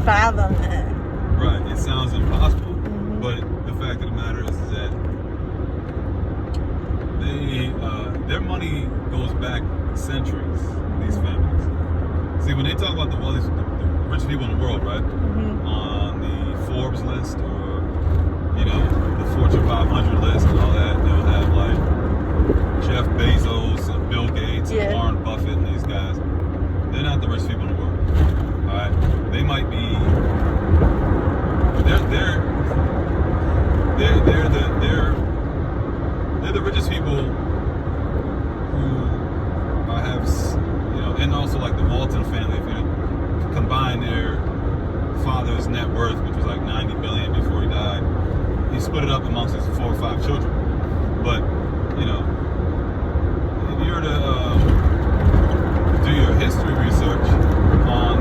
fathom it. Right. It sounds impossible, but the fact of the matter is that their money goes back centuries. These families. See, when they talk about the rich people in the world, right? On the Forbes list, or the Fortune 500 list, and all that, they'll have like Jeff Bezos and Bill Gates and Warren Buffett and these guys. They're not the rich people in the world. All right, they might be. They're the richest people who have, and also like the Walton family. If you combine their father's net worth, which was like $90 billion before he died, he split it up amongst his 4 or 5 children. But if you're to do your history research on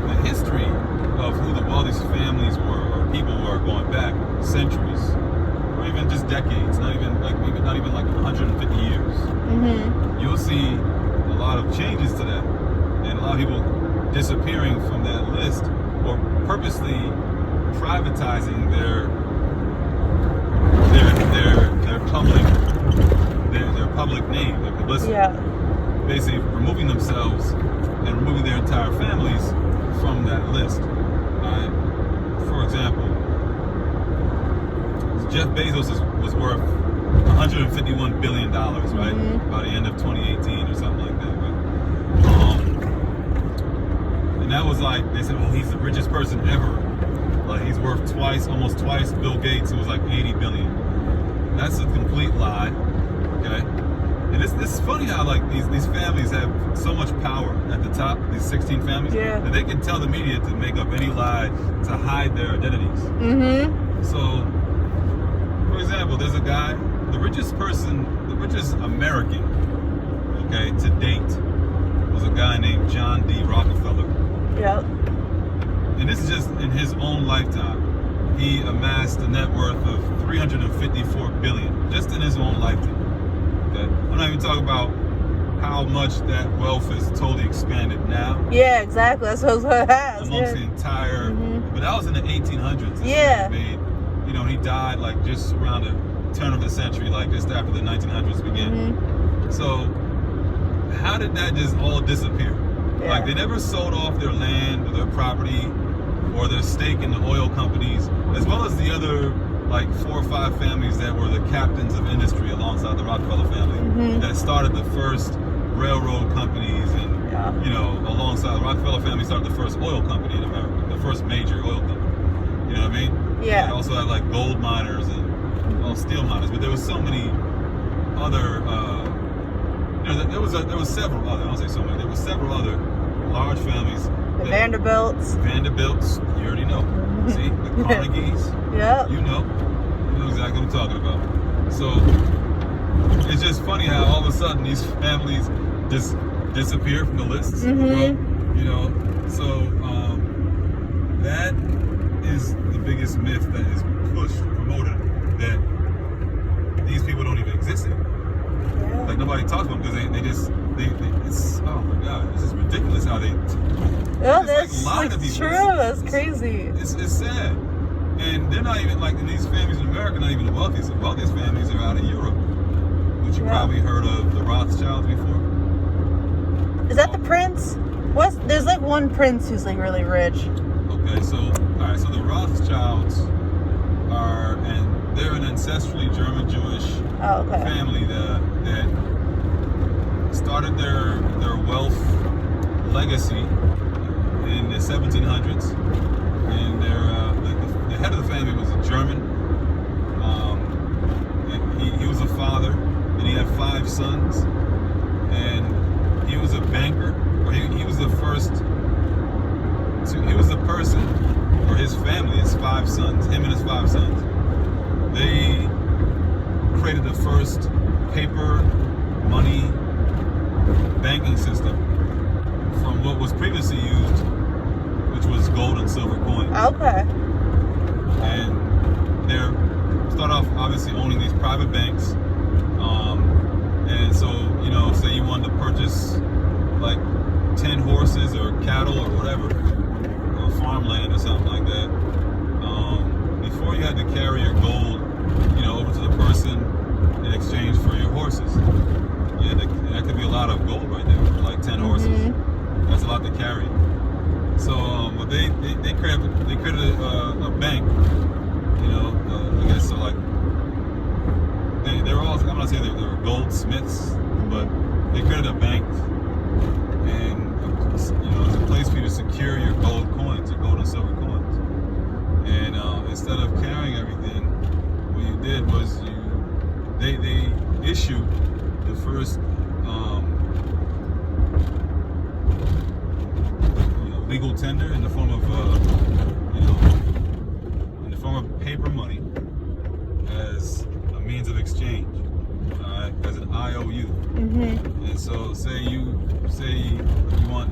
the history of who the wealthiest families were, or people were going back centuries, or even just decades, not even like 150 years, you'll see a lot of changes to that, and a lot of people disappearing from that list, or purposely privatizing their public name, their publicity. Basically removing themselves and removing their entire families from that list. For example, Jeff Bezos was worth $151 billion, right? By the end of 2018 or something like that, right? And that was like, they said, well, he's the richest person ever. Like, he's worth almost twice Bill Gates, who was like 80 billion. That's a complete lie, okay? And this is funny how like these families have so much power at the top, these 16 families, that they can tell the media to make up any lie to hide their identities. So, for example, there's a guy, the richest American, okay, to date, was a guy named John D. Rockefeller. And this is just in his own lifetime. He amassed a net worth of $354 billion, just in his own lifetime. Okay? I'm not even talking about how much that wealth is totally expanded now. Yeah, exactly. That's what it has. Amongst the entire, but that was in the 1800s. Yeah. Made, he died like just around the turn of the century, like just after the 1900s began. So, how did that just all disappear? Like, they never sold off their land or their property or their stake in the oil companies, as well as the other like 4 or 5 families that were the captains of industry alongside the Rockefeller family that started the first railroad companies, and alongside the Rockefeller family started the first oil company in America, the first major oil company. You know what I mean? They also had like gold miners and steel miners, but there was so many other. There was several other. I don't say so many. There were several other large families. The Vanderbilts, you already know. See, the Carnegies. You know exactly what I'm talking about. So it's just funny how all of a sudden these families just disappear from the lists. So that is the biggest myth that is pushed, promoted, that these people don't even exist anymore. Like, nobody talks about them because it's, oh my God, this is ridiculous how they that's like true. That's crazy. It's sad. And they're not even, like, in these families in America, not even the wealthiest. The wealthiest families are out in Europe, which you probably heard of the Rothschilds before. Is that the prince? There's like one prince who's like really rich. Okay, so the Rothschilds they're an ancestrally German Jewish family that started their wealth legacy in the 1700s, and the head of the family was a German, and he was a father, and he had 5 sons, and he was a banker, or he was the first. He was the person, or his family, his 5 sons, him and his 5 sons. They created the first paper money banking system from what was previously used, which was gold and silver coins. And they start off obviously owning these private banks. And so, say you wanted to purchase like 10 horses or cattle or whatever, farmland or something like that. Before you had to carry your gold, over to the person in exchange for your horses. Yeah, that could be a lot of gold right there, like 10 horses. That's a lot to carry. So what they created a bank. I guess so. Like they were all. I'm not saying they were goldsmiths, but they created a bank, and it's a place for you to secure your gold coins, your gold and silver coins. And instead of carrying everything, what you did was they issued the first legal tender in the form of paper money as a means of exchange, as an IOU. And so say you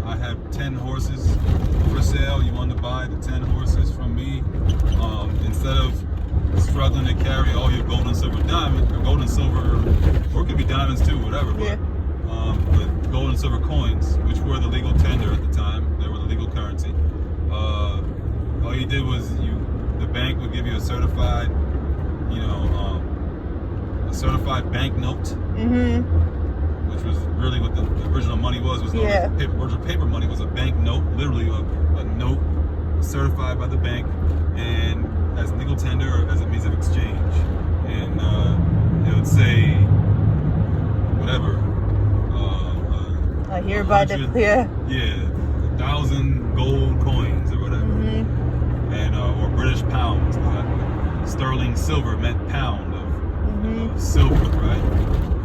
I have 10 horses for sale, you want to buy the 10 horses from me, instead of struggling to carry all your gold and silver diamonds, or gold and silver, or it could be diamonds too, whatever, but gold and silver coins, which were the legal tender at the time, they were the legal currency. All you did was the bank would give you a certified, bank note, which was really what the original money was known as paper money was a bank note, literally a note certified by the bank and as legal tender or as a means of exchange. And it would say whatever. I hereby declare. 1,000 gold coins or whatever, and or British pounds. Sterling silver meant pound of silver, right?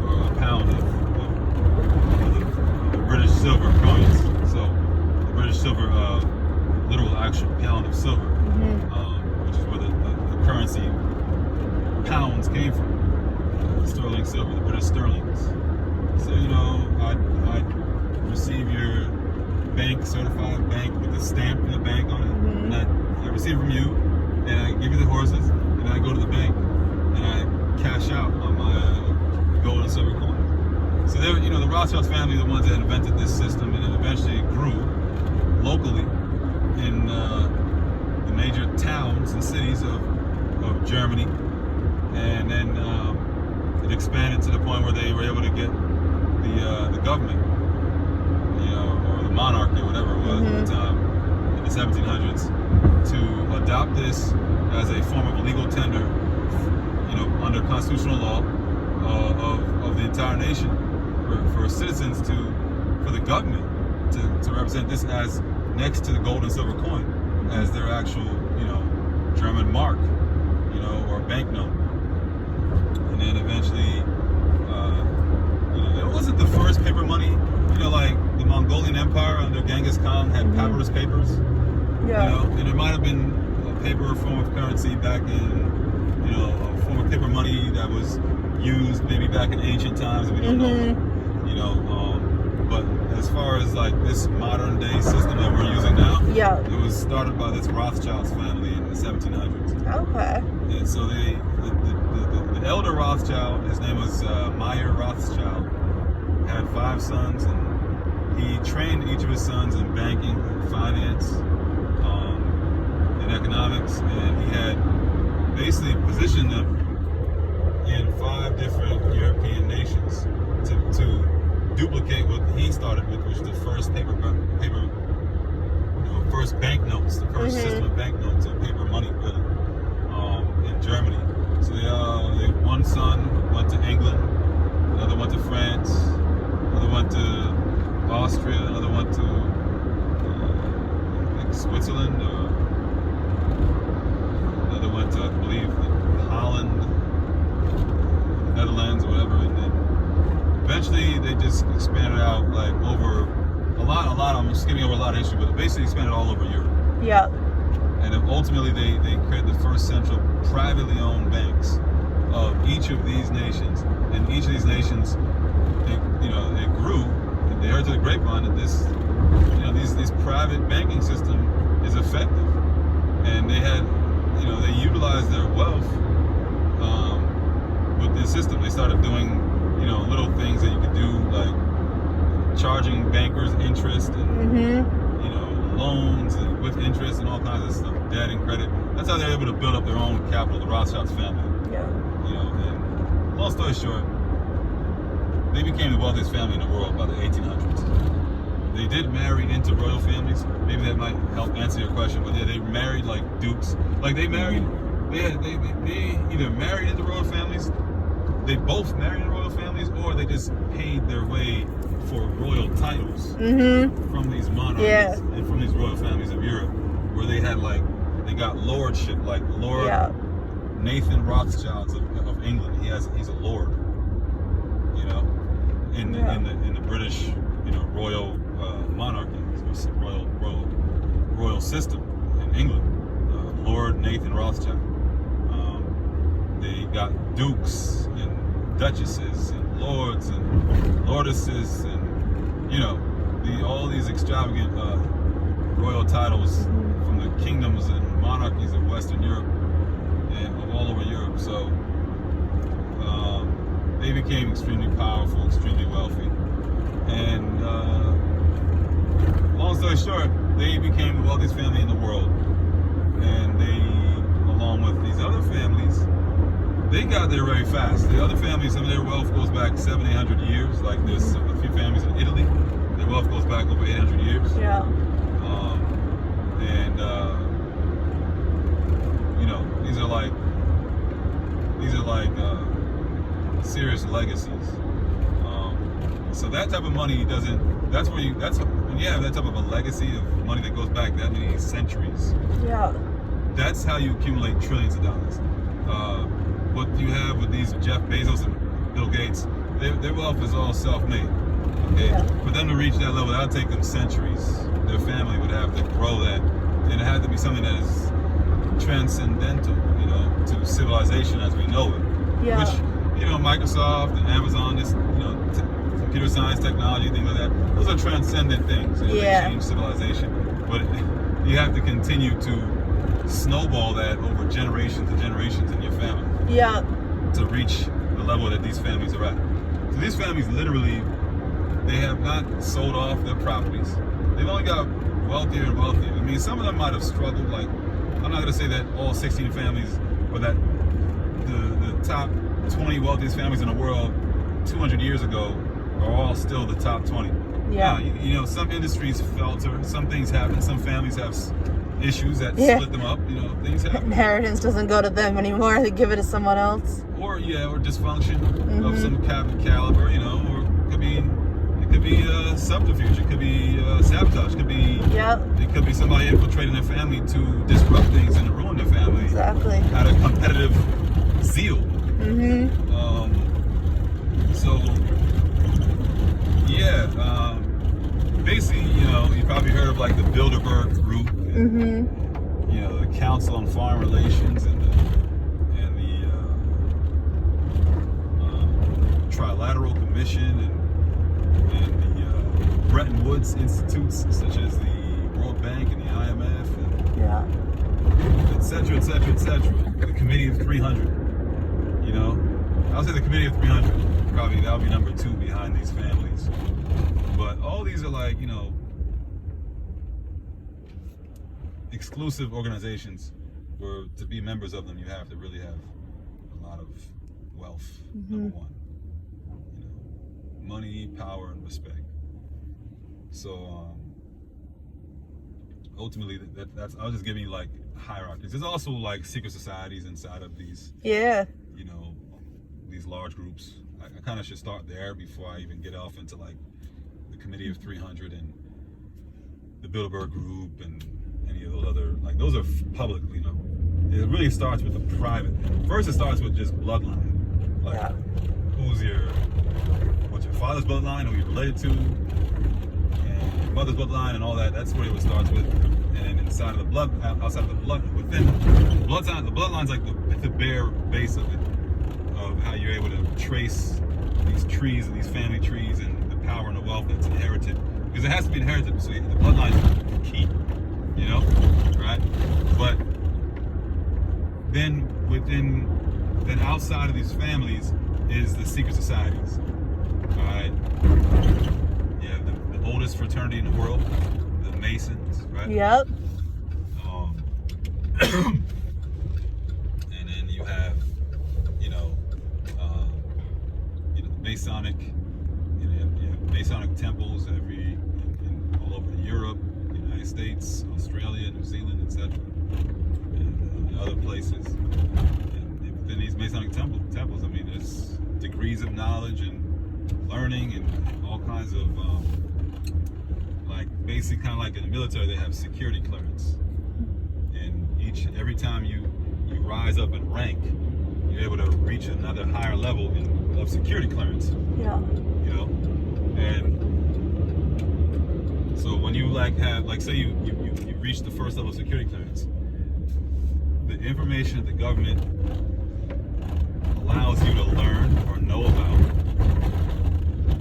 Or a pound of the British silver coins. So the British silver, literal actual pound of silver, which is where the currency pounds came from. Sterling silver, the British sterlings. So I'd receive your bank, certified bank with a stamp in the bank on it, and I receive from you, and I give you the horses, and I go to the bank, and I cash out on my gold and silver coin. So they were, the Rothschild family, the ones that invented this system, and it eventually grew locally in the major towns and cities of Germany, and then it expanded to the point where they were able to get the government, or the monarchy, whatever it was at the time, in the 1700s, to adopt this as a form of legal tender, under constitutional law of the entire nation, for citizens for the government to represent this as next to the gold and silver coin as their actual, German mark, or banknote. And then eventually, it wasn't the first paper money. Like the Mongolian Empire under Genghis Khan had papyrus papers. And there might have been a paper form of currency back in, a form of paper money that was used maybe back in ancient times. We don't know. But as far as like this modern day system that we're using now, it was started by this Rothschilds family in the 1700s. Okay. And so the elder Rothschild, his name was Meyer Rothschild, had 5 sons, and he trained each of his sons in banking, finance, and economics, and he had basically positioned them in 5 different European nations to duplicate what he started with, which was the first first banknotes, the first system of banknotes and paper money, really, in Germany. So one son went to England, another went to France, another went to Austria, another went to I think Switzerland, another went to, I believe, Holland, Netherlands, whatever, and then eventually they just expanded out like over a lot. I'm skipping over a lot of history, but basically expanded all over Europe. And then ultimately they created the first central privately owned banks of each of these nations, and each of these nations, they grew. They heard to the grapevine that this private banking system is effective, and they had, they utilized their wealth with this system. They started doing, little things that you could do, like charging bankers interest and, loans and with interest and all kinds of stuff, debt and credit. That's how they're able to build up their own capital, the Rothschilds family. Yeah. You know, and long story short, they became the wealthiest family in the world by the 1800s. They did marry into royal families. Maybe that might help answer your question. But yeah, they married like dukes. Like they married, they either married into royal families, they both married into royal families, or they just paid their way for royal titles from these monarchs and from these royal families of Europe, where they had like, they got lordship, like Lord Nathan Rothschild of England. He's a lord, you know, in the British, you know, royal monarchy, royal system in England. Lord Nathan Rothschild. They got dukes and duchesses and lords and lordesses and, you know, all these extravagant royal titles from the kingdoms and monarchies of Western Europe and of all over Europe. So they became extremely powerful, extremely wealthy. And long story short, they became the wealthiest family in the world. And they, along with these other families, they got there very fast. The other families, some of their wealth goes back 700-800 years. Like there's a few families in Italy, their wealth goes back over 800 years. Yeah. You know, these are like serious legacies. So that type of money doesn't. When you have that type of a legacy of money that goes back that many centuries. Yeah. That's how you accumulate trillions of dollars. What you have with these Jeff Bezos and Bill Gates, their wealth is all self-made. Okay, for them to reach that level, that'll take them centuries. Their family would have to grow that, and it had to be something that is transcendental, you know, to civilization as we know it. Yeah. Which, you know, Microsoft and Amazon, this, you know, computer science, technology, things like that. Those are transcendent things. You know, they change civilization, but you have to continue to snowball that over generations and generations in your family. Yeah. To reach the level that these families are at. So these families literally, they have not sold off their properties. They've only got wealthier and wealthier. I mean, some of them might have struggled. Like, I'm not going to say that all 16 families, or that the top 20 wealthiest families in the world 200 years ago are all still the top 20. Yeah. You know, some industries falter, some things happen, some families have issues that split them up, you know, things happen. Inheritance doesn't go to them anymore, they give it to someone else. Or dysfunction of some caliber, you know, or it could be subterfuge, it could be sabotage, it could be somebody infiltrating their family to disrupt things and to ruin their family. Exactly. Out of competitive zeal. Basically, you know, you probably heard of like the Bilderberg Group, and, you know, the Council on Foreign Relations and the Trilateral Commission and the Bretton Woods Institutes, such as the World Bank and the IMF, and et cetera, et cetera, et cetera. The Committee of 300, you know. I'll say the Committee of 300, probably that'll be number 2 behind these families. But all these are like, you know, exclusive organizations where to be members of them, you have to really have a lot of wealth, number 1. You know, money, power, and respect. So, ultimately, that's, I was just giving you like hierarchies. There's also like secret societies inside of these, you know, these large groups. I kind of should start there before I even get off into like the Committee of 300 and the Bilderberg Group and any of those other, like those are publicly, you know. It really starts with the private. First, it starts with just bloodline. Like, what's your father's bloodline, who you're related to, and your mother's bloodline, and all that. That's where it starts with. And inside of the blood, outside of the blood, within the bloodline's like the bare base of it, of how you're able to trace these trees and these family trees and the power and the wealth that's inherited, because it has to be inherited. So the bloodline is key, you know, right? But then outside of these families is the secret societies. All right, yeah, the oldest fraternity in the world, the Masons, right? Yep. And then you have, Masonic, you have Masonic temples all over Europe, United States, Australia, New Zealand, etc., and other places. And within these Masonic temples, I mean, there's degrees of knowledge and learning and all kinds of, basic, kind of like in the military, they have security clearance. And every time you rise up in rank, you're able to reach another higher level of security clearance. Yeah. And so when you say you reach the first level of security clearance, the information the government allows you to learn or know about,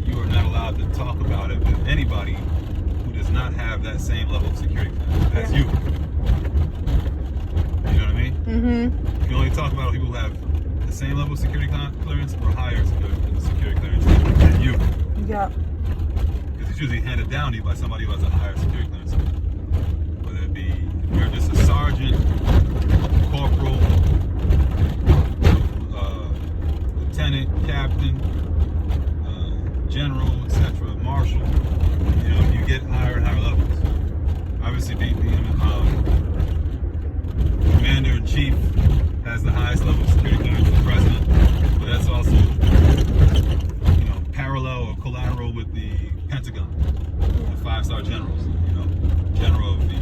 you are not allowed to talk about it with anybody who does not have that same level of security clearance as you. You know what I mean? Mm-hmm. You can only talk about people who have the same level of security clearance or higher security clearance than you. Yeah. Because it's usually handed down to you by somebody who has a higher security clearance. Whether it be you're just a sergeant, corporal, lieutenant, captain, general, etc., marshal. You get higher and higher levels. Obviously, being commander-in-chief has the highest level of security clearance for the president, but that's also, parallel or collateral with the Pentagon, the 5-star generals, general of the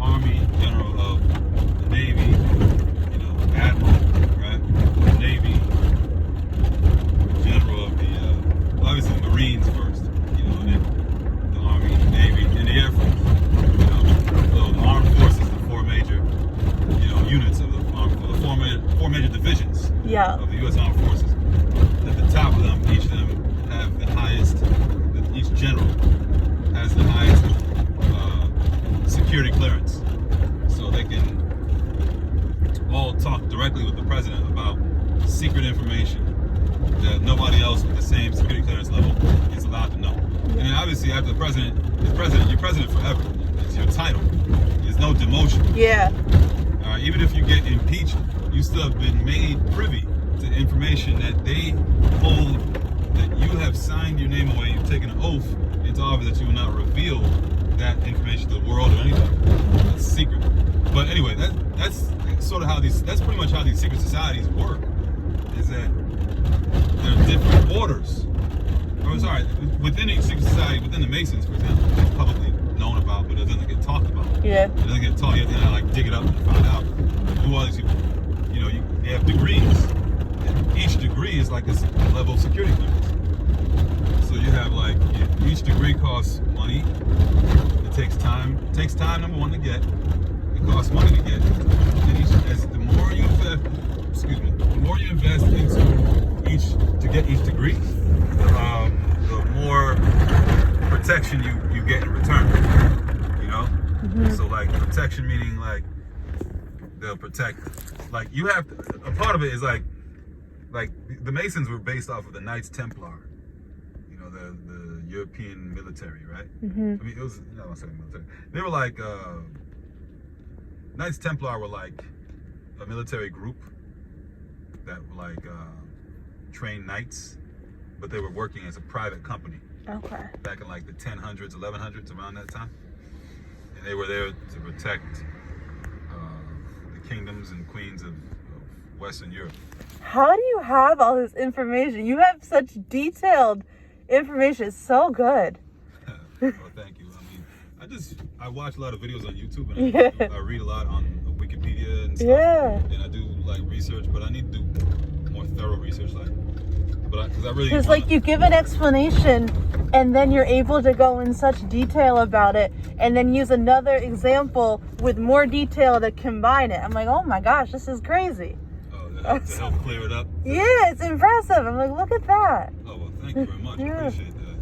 Army, general of the Navy, admiral, right, the Navy, general of the, obviously the Marines first, and then the Army, the Navy, and the Air Force, so the armed forces, the four major, units of the four major divisions of the U.S. Armed Forces. At the top of them, each of them have the highest. Each general has the highest security clearance, so they can all talk directly with the president about secret information that nobody else with the same security clearance level is allowed to know. And then obviously, after the president is president, you're president forever. It's your title. There's no demotion. Yeah. Even if you get impeached, you still have been made privy to information that they hold, that you have signed your name away, you've taken an oath into office that you will not reveal that information to the world or anybody. That's secret. But anyway, that's sort of that's pretty much how these secret societies work, is that there are different orders. Within each secret society, within the Masons, for example, it's publicly known about, but it doesn't get talked about. Yeah. It doesn't get taught. You have to dig it up and find out who are these people. They have degrees. And each degree is like a level of security clearance. So you have each degree costs money. It takes time. It takes time, number one, to get. It costs money to get. And the more you invest into to get each degree, the more protection you get in return. Mm-hmm. So protection meaning they'll protect, you have to, a part of it is the Masons were based off of the Knights Templar, the European military, right? Mm-hmm. I mean, it was, no, I'm saying military. They were Knights Templar were a military group that trained knights, but they were working as a private company. Okay. Back in the 1000s, 1100s, around that time. And they were there to protect the kingdoms and queens of Western Europe. How do you have all this information? You have such detailed information. It's so good. Well, thank you. I mean, I watch a lot of videos on YouTube, and I read a lot on Wikipedia and stuff. Yeah. And I do research, but I need to do more thorough research, because you give an explanation and then you're able to go in such detail about it and then use another example with more detail to combine it. I'm like, oh my gosh, this is crazy. Oh, to help clear it up? Yeah, it's impressive. I'm like, look at that. Oh, well, thank you very much. Yeah. I appreciate that.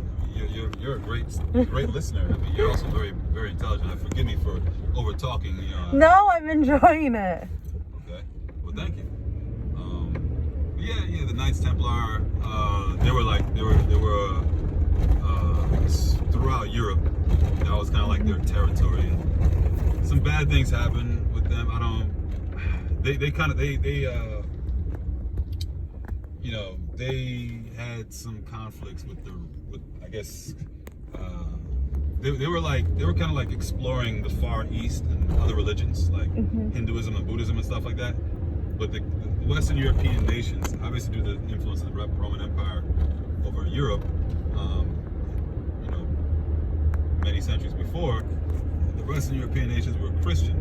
You're a great listener. I mean, you're also very, very intelligent. Forgive me for over talking. No, I'm enjoying it. Okay. Well, thank you. Yeah, the Knights Templar. They were throughout Europe. That was it's kind of like their territory. And some bad things happen with them. They had some conflicts with I guess, they were kind of like exploring the Far East and other religions like Hinduism and Buddhism and stuff like that. But the Western European nations, obviously due to the influence of the Roman Empire over Europe, many centuries before, the Western European nations were Christian,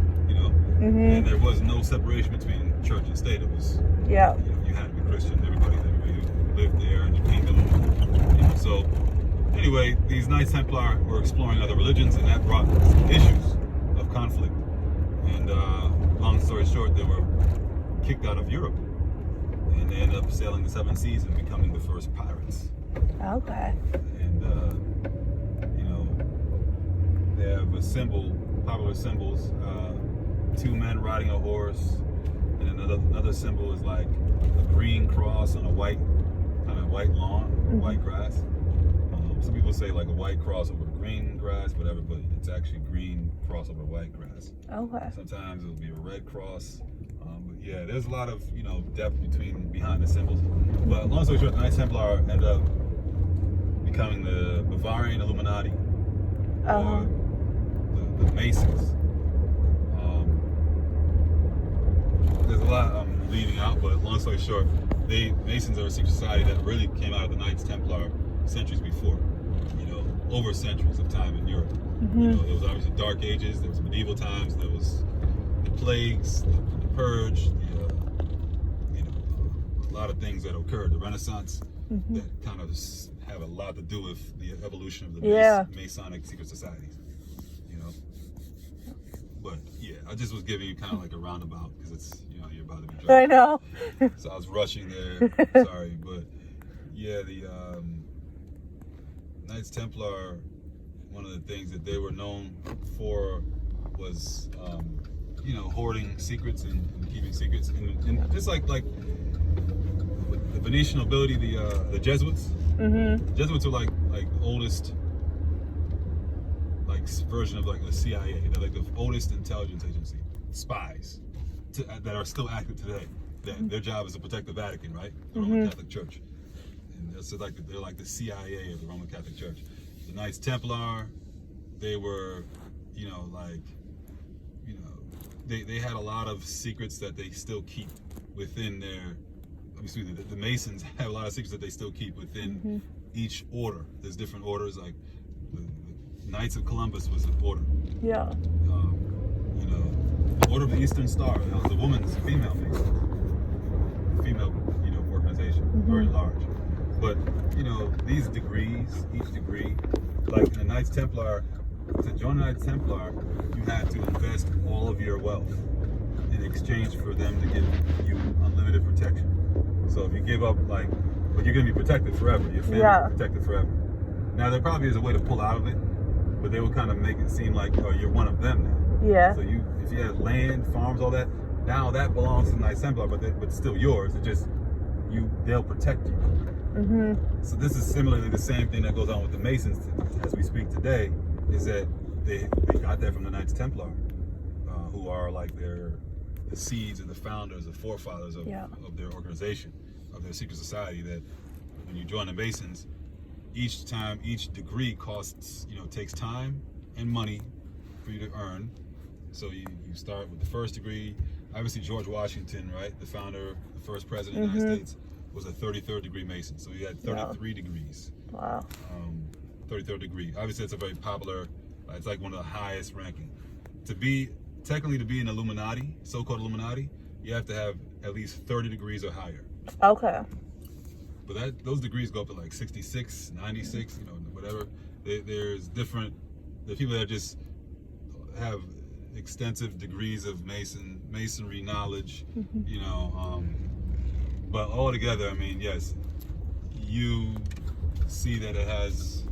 and there was no separation between church and state. It was, you had to be Christian. Everybody who lived there in the kingdom, So anyway, these Knights Templar were exploring other religions, and that brought issues of conflict. And long story short, they were kicked out of Europe, and they ended up sailing the 7 seas and becoming the first pirates. Okay. And they have a symbol, popular symbols, 2 men riding a horse, and another symbol is like a green cross on a white lawn, white grass. Some people say like a white cross over green grass, whatever, but it's actually green cross over white grass. Okay. Sometimes it'll be a red cross. But yeah, there's a lot of depth behind the symbols. But long story short, the Knights Templar ended up becoming the Bavarian Illuminati, the Masons. There's a lot I'm leaving out, but long story short, Masons are a secret society that really came out of the Knights Templar centuries before, over centuries of time in Europe. There was obviously Dark Ages, there was medieval times, there was the plagues, the purge, a lot of things that occurred, the Renaissance, that kind of have a lot to do with the evolution of the Masonic secret societies, But yeah, I just was giving you kind of like a roundabout because it's, you're about to be drunk. I know. So I was rushing there. Sorry, but yeah, the Knights Templar, one of the things that they were known for was, hoarding secrets and keeping secrets, and just like the Venetian nobility, the Jesuits. Jesuits are like the oldest, version of like the CIA. They're like the oldest intelligence agency, spies that are still active today. Their job is to protect the Vatican, right? The Roman Catholic Church. And so they're like the CIA of the Roman Catholic Church. The Knights Templar, they were, they had a lot of secrets that they still keep within their. The Masons have a lot of secrets that they still keep within each order. There's different orders, like the Knights of Columbus was an order. Yeah. The Order of the Eastern Star, that was a female organization, very large. But, these degrees, each degree, like in the Knights Templar, to join the Knights Templar, you had to invest all of your wealth in exchange for them to give you unlimited protection. So if you give up, but you're going to be protected forever. Your family will be protected forever. Now, there probably is a way to pull out of it, but they will kind of make it seem like, you're one of them now. Yeah. So if you have land, farms, all that, now that belongs to the Knights Templar, but it's still yours. It just, they'll protect you. So this is similarly the same thing that goes on with the Masons as we speak today, is that they got that from the Knights Templar, who are like the seeds and the founders, the forefathers of their organization, of their secret society, that when you join the Masons, each degree costs, takes time and money for you to earn. So you start with the first degree. Obviously George Washington, right, the founder, the first president of the United States, was a 33rd degree Mason. So he had 33 degrees. Wow. 33rd degree. Obviously it's a very popular, it's like one of the highest ranking. To be an Illuminati, so-called Illuminati, you have to have at least 30 degrees or higher. Okay. But those degrees go up to like 66, 96, whatever. There's people that just have extensive degrees of masonry knowledge, but all together, yes, you see that it has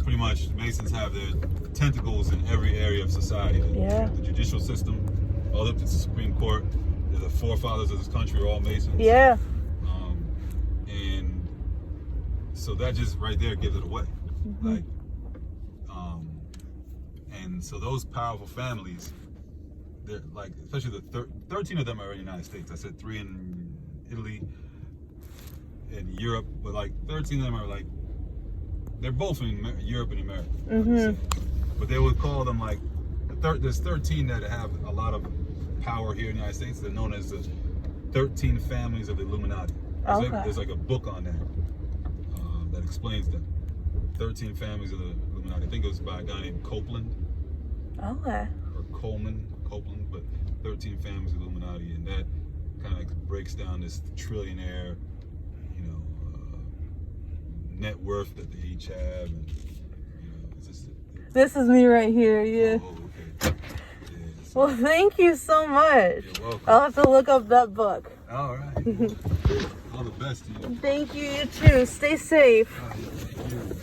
pretty much, Masons have their tentacles in every area of society. The judicial system, all up to the Supreme Court. They're the forefathers of this country are all Masons. Yeah. And so that just right there gives it away. And so those powerful families, they're like, especially the 13 of them are in the United States. I said 3 in Italy and Europe, but like 13 of them are like, they're both in Europe and America. Mm-hmm. But they would call them like, there's 13 that have a lot of power here in the United States. They're known as the 13 families of the Illuminati. There's like a book on that that explains them. 13 families of the Illuminati. I think it was by a guy named Copeland. Okay. Or Copeland, but 13 families of the Illuminati, and that kind of breaks down this trillionaire, net worth that they each have, and it's just. This is me right here. Yeah. Oh, okay. Yeah, so, Well, thank you so much. You're welcome. I'll have to look up that book. All right. All the best to you. Thank you. You too. Stay safe. Thank you.